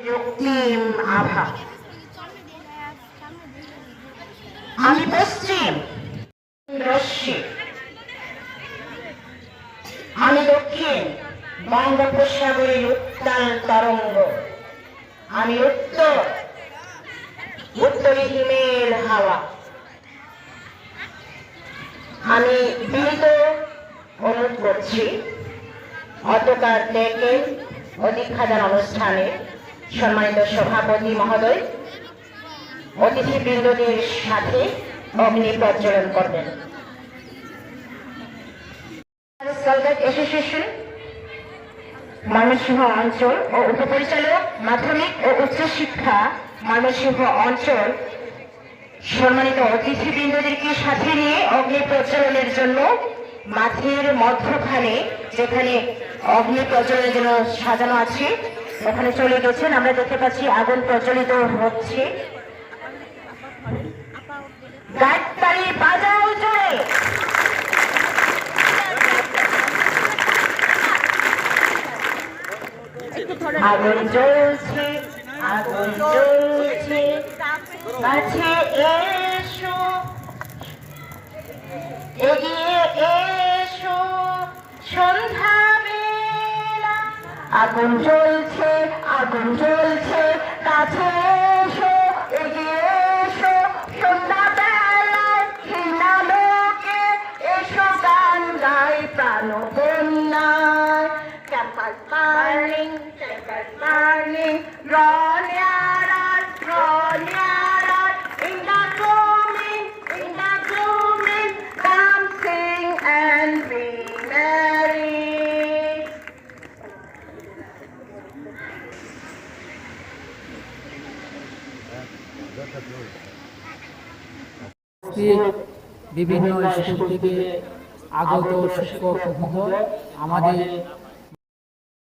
রক্তিম আভা। আমি পশ্চিম রশ্মি, আমি দক্ষিণ বঙ্গোপসাগরের উত্তাল তরঙ্গ, আমি উত্তরে হিমেল হাওয়া। আমি বিনীত অনুরোধ করছি অতকার থেকে অধিক্ষাদান অনুষ্ঠানে সম্মানিত সভাপতি মহোদয় অতিথিবৃন্দদের সাথে অগ্নি প্রজ্বলন করবেন। অ্যাসোসিয়েশন ময়মনসিংহ অঞ্চল ও উপপরিচালক মাধ্যমিক ও উচ্চশিক্ষা ময়মনসিংহ অঞ্চল সম্মানিত অতিথিবৃন্দদেরকে সাথে নিয়ে অগ্নি প্রজ্বলনের জন্য মাঠের মধ্যখানে যেখানে অগ্নি প্রজ্বলনের জন্য সাজানো আছে ওখানে চলে গেছেন। আমরা দেখতে পাচ্ছি আগুন প্রজ্বলিত হচ্ছে। গাড়তালি বাজাও জোরে। আগুন জ্বলছে, আগুন জ্বলছে, কাছে এসো, এগিয়ে এসো, সন্ধ্যা বেলা। আগুন জ্বলছে, আগুন জ্বলছে, কাছে এসো, এগিয়ে এসো, সন্ধ্যা বেলায় হিনালোকে এসো গান গাই প্রাণ বন্যায়। Campus burning, campus burning, draw nearer, in the gloaming, come sing and be merry. বিভিন্ন স্কুল থেকে আগত শিক্ষক মহোদয়, আমাদের